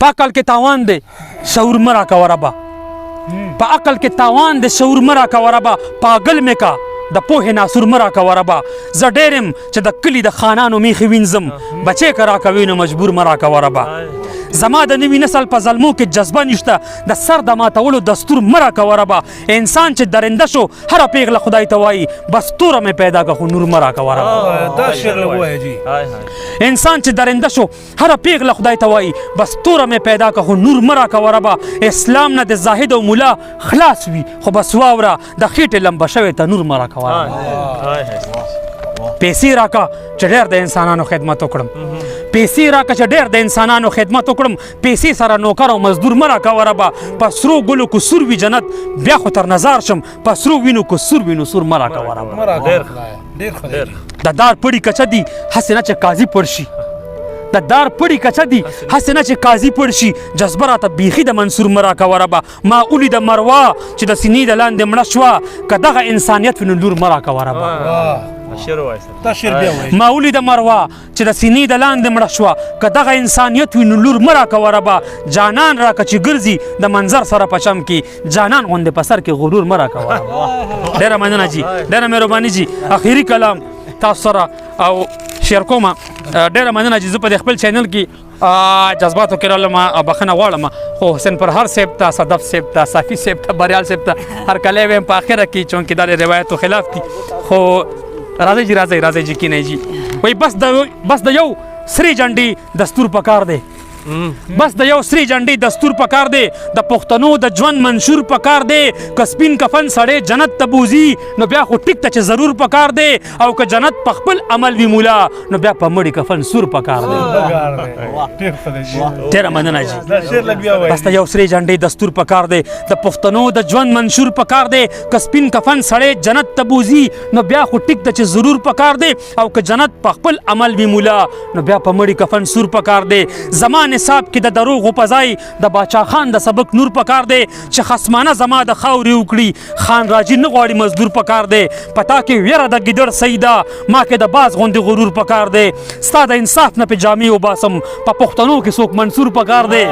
په عقل کې تاوان دی شعور مه راکوه ربه په عقل کې تاوان دی شعور مه راکوه ربه پاگل مې کا د پوهې ناسور مه راکوه ربه زه ډېر یم چې د کلي د خانانو میخې وینځم بچی که راکوي نو مجبور مه راکوه ربه زما د نوي نسل په ظلمو کې جذبه نشته د سر د ماتولو دستور مه راکوه ربه انسان چې درنده شو هره پیغله خدای ته وایي بس توره مې پیدا که خو نور مه راکوه ربه انسان چې درنده شو هره پیغله خدای ته وایي بس توره مې پیدا که خو نور مه راکوه ربه اسلام نه د زاهد او ملا خلاص وي خو بس واوره د خېټې لمبه شوې ته نور مه راکوه پیسې راکه چې ډېر د انسانانو خدمت وکړم پیسې راکه چې ډېر د انسانانو خدمت وکړم پیسې سره نوکر او مزدور مه راکوه ربه په سرو ګلو که سور وي جنت بیا خو تر نظار شم په سرو وینو که سور وي نو سور مه راکوه ربه د دار پړي کچه دي هسې نه چې قاضي پړ شي د دار پړي کچه دي هسې نه چې قاضي پړ شي جذبه راته بیخي د منصور مه راکوه ربه ما ولیده مروه چې د سینې د لاندې مړه شوه که دغه انسانیت وي نو لور مه راکوه ربه ما ولیده مروه چې د سینې د لاندې مړه شوه که دغه انسانیت وي نو لور مه راکوه ربه جانان راکه چې ګرځي د منظر سره په چم کې جانان غوندې په سر کې غرور مه راکوه ربه ډېره مننه جي ډېره مهرباني جي اخري کلام تاسو سره او شیر کومه ډېره مننه چې زه په خپل چینل کې جذباتو کې رالم بخښنه غواړم خو حسین پرهر صاحب ته صدف صاحب ته صافي صاحب ته بریال صاحب ته هرکلی ویم په اخره کې چونکې دا د روایتو خلاف دي خو راځئ جي راځئ جي کینئ جي وایي بس د یو سرې جنډې دستور پکار دی بس د یو سری جنډې دستور پکار دی د پښتنو د ژوند منشور پکار دی که سپین کفن سړی جنت ته بوځي نو بیا خو ټیک ته چې ضرور پکار دی او که جنت په خپل عمل وي مولا نو بیا په مړي کفن سور پکار دی ډېره مننه جي بس د یو سری جنډې دستور پکار دی د پښتنو د ژوند منشور پکار دی که سپین کفن سړی جنت ته بوځي نو بیا خو ټیک ته چې ضرور پکار دی او که جنت په خپل عمل وي مولا نو بیا په مړي کفن سور پکار دی زمان نصاب کې د دروغو په ځای د باچا خان د سبق نور پکار دی چې خصمانه زما د خاورې وکړي خان راجي نه غواړي مزدور پکار دی پتا کې ویره د ګیدړ سیده ما کې د باز غوندې غرور پکار دی ستا د انصاف نه په جامې وباسم په پښتنو کې څوک منصور پکار دی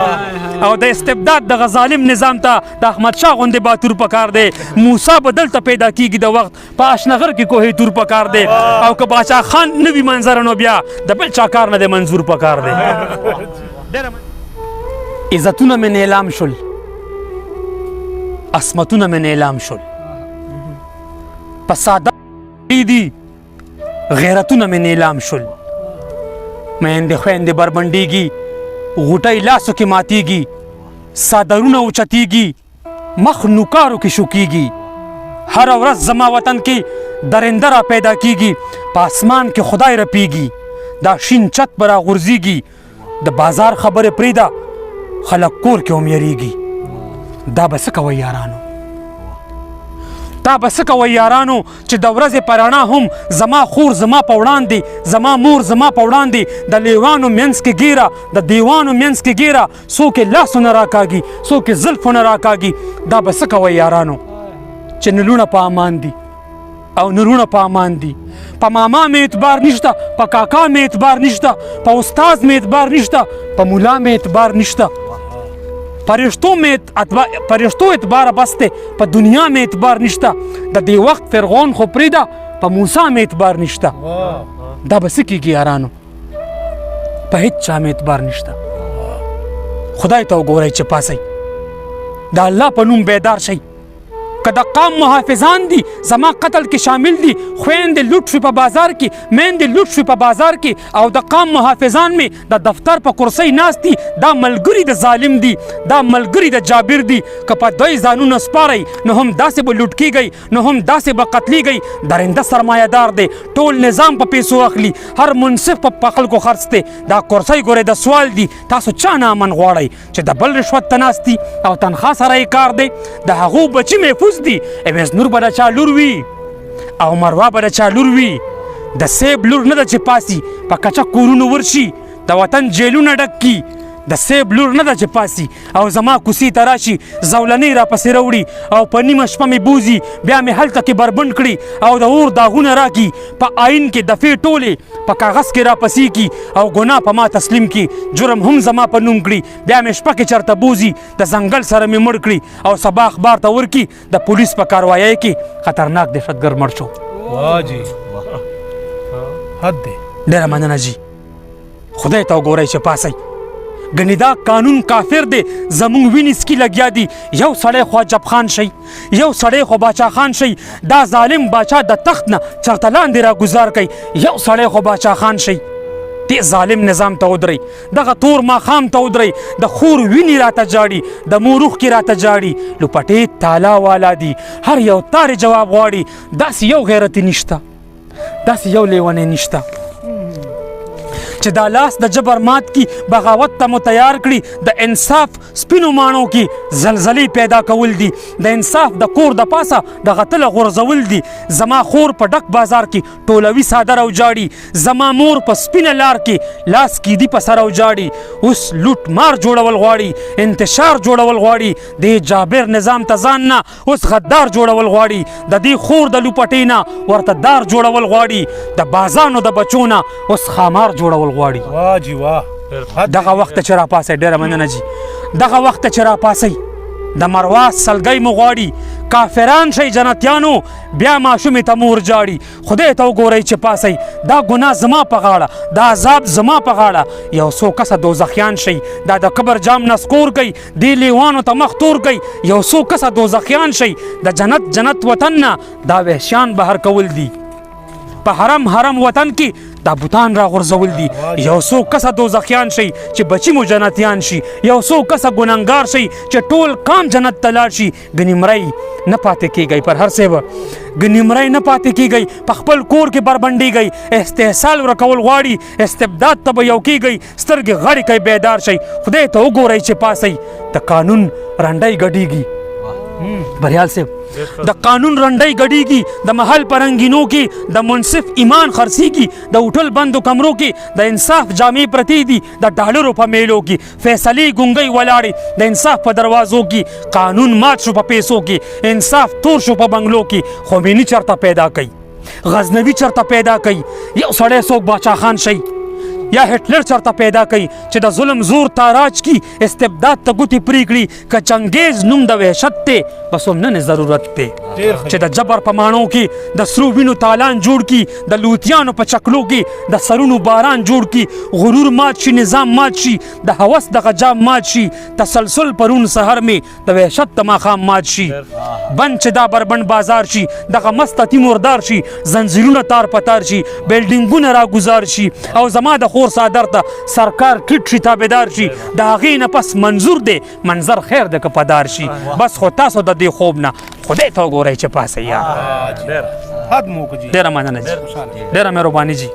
او د استبداد د ظالم نظام ته د احمد شاه غوندې باتور پکار دی موسی به دلته پیدا کیږي د وخت په اشنغر کې کوهی تور پکار دی او که باچا خان نه وي منظر نو بیا د بل چا کار نه دی منظور پکار دی عزتونه مې نیلام شول عصمتونه مې نیلام شول په ساده دي غیرتونه مې نیلام شول میندې خویندې بربنډېږي غوټۍ لاسو کې ماتېږي څادرونه اوچتېږي مخ نوکارو کې شوکېږي هره ورځ زما وطن کې درنده را پیدا کېږي په اسمان کې خدای رپېږي دا شین چت به راغورځېږي د بازار خبرې پرېږده خلک کور کې هم یریږي دا به څه کوئ یارانو دا به څه کوئ یارانو چې د ورځې په رڼا هم زما خور زما په وړاندې زما مور زما په وړاندې د لیوانو منځ کې ګیره د دیوانو منځ کې ګیره څوک یې لاسونه راکاږي څوک یې زلفونه راکاږي دا به څه کوئ یارانو چې نلونه په امان دي او نورونه په امان دي په ماما مې اعتبار نشته په کاکا مې اعتبار نشته په استاد مې اعتبار نشته په مولا مې اعتبار نشته پرشتو اعتبار بس دی په دنیا مې اعتبار نشته د دې وخت فرعون خو پرېږده په موسی مې اعتبار نشته دا به څه کېږي یارانو په هېڅ چا مې اعتبار نشته خدای ته وګورئ چې پاسئ د الله په نوم بیدار شئ که د قام محافظان دي زما قتل کې شامل دي خویندې لوټ شوي په بازار کې میندې لوټ شوي په بازار کې او د قام محافظان مې د دفتر په کرسۍ ناست دي دا ملګري د ظالم دي دا ملګري د جابر دي که په دوی ځانونه سپارئ نو هم داسې به لوټ کیږئ نو هم داسې به قتلیږئ درنده سرمایهدار دی ټول نظام په پیسو اخلي هر منصف په خلکو خرڅ دی دا کرسۍ ګورئ د سوال دي تاسو چا نه امن غواړئ چې د بل رشوت ته ناست دي او تنخوا سره یې کار دی د هغو بچي محفوظ دي اویس نور به د چا لور وي او مروه به د چا لور وي د سیب لور نه ده چې پاسي په کچه کورونو ورشي د وطن جیلونه ډک کي د سیب لور نه ده چې پاسي او زما کوسي ته راشي زولنې راپسې راوړي او په نیمه شپه مې بوزي بیا مې هلته کې بربنډ کړي او د اور داغونه راکړي په آئین کې دفې ټولې په کاغذ کې راپسې کړي او ګناه په ما تسلیم کړي جرم هم زما په نوم کړي بیا مې شپه کې چرته بوزي د ځنګل سره مې مړ کړي او سبا اخبار ته ورکړي د پولیس په کاروایۍ کې خطرناک دهشتګر مړ شو. واه جی حد دی. ډېره مننه جي خدای ته وګورئ چې پاسئ ګنې دا قانون کافر دی زموږ وینې سکي لګیا دي یو سړی خو عجب خان شي یو سړی خو باچا خان شي دا ظالم باچا د تخت نه چرته لاندې راګزار کوي یو سړی خو باچا خان شي دې ظالم نظام ته ودرئ دغه تور ماښام ته ودرئ د خور وینې راته جاړي د مور اوښکې راته جاړي لوپټې تالا والا دي هر یو تارې جواب غواړي داسې یو غیرتي نشته داسې یو لیونی نشته چې دا لاس د جبر مات کی بغاوت ته مو تیار کړي د انصاف سپینو ماڼو کې زلزلې پیدا کول دي د انصاف د کور د پاسه د غتله غورځول دي زما خور په ډک بازار کې ټولوي صادر او جاړي زما مور په سپینه لار کې لاس کیدي په سر او جاړي اوس لوټ مار جوړول غواړي انتشار جوړول غواړي د جابر نظام ته ځان نه اوس غدار جوړول غواړي د دې خور د لوپټې نه ورته دار جوړول غواړي د بازانو د بچو نه اوس خامار جوړول غواړي. واه جی واه. دغه وخت چې را پاسئ ډېره مننه جي دغه وخت چې را پاسئ د مرواز سلګۍ مو غواړي کافران شئ جنتیانو بیا ماشومې ته مور جاړي خدای ته وګورئ چې پاسئ دا ګناه زما په غاړه دا عذاب زما په غاړه یو څو کسه دوزخیان شئ دا د قبر جام نسکور کوي دې لیوانو ته مخ تور کوي یو څو کسه دوزخیان شئ د جنت وطن نه دا وحشیان بهر کول دي په حرم وطن کې دا بوتان را غورځول دي یو څو کسه دوزخیان شي چې بچي مو جنتیان شي یو څو کسه ګنهګار شي چې ټول قام جنت ته لاړ شي ګنې مرۍ نه پاتې کیږئ پر هر څه به ګنې مرۍ نه پاتې کیږئ په خپل کور کې بربنډیږئ استحصال ورکول غواړي استبداد ته به یو کیږئ سترګې غړې کوي بیدار شئ خدای ته وګورئ چې پاسئ د قانون رنډۍ ګډیږي بریال صاحب د قانون رنډۍ ګډیږي د محل پرنګینو کې د منصف ایمان خرڅیږي د هوټل بندو کمرو کې د انصاف جامې پرتې دي د ډالرو په میلو کې فیصلې ګونګۍ ولاړې د انصاف په دروازو کې قانون مات شو په پیسو کې انصاف تور شو په بنگلو کې خمیني چرته پیدا کوي غزنوي چرته پیدا کوي یو سړی څوک باچا خان شي یا هټلر چرته پیدا کوي چې د ظلم زور تاراج کی استبداد ته ګوتې پرې کړي که چنګیز نوم د وحشت دی بس هم نه ضرورت دی چې د جبر په ماڼو کې د سرو وینو تالان جوړ کی د لوتیانو په چکلو کې د سرونو باران جوړ کی غرور مات شي نظام مات شي د هوس دغه جام مات شي تسلسل پرون سحر مې د وحشت د ماښام مات شي بند چې دا بربند بازار شي دغه مستطي مردار شي زنځیرونه تار پتار شي بلډینګونه راګزار شي او زما د خور صادر ته سرکار ټیټ شي تابعدار شي د هغې نه پس منظور دی منظر خیر دی که پدار شي بس خو تاسو د دې خوب نه خدای ته وګورئ چې پاسئ یار حد مو کو جی. ډېره مننه جي ډېره مهرباني جي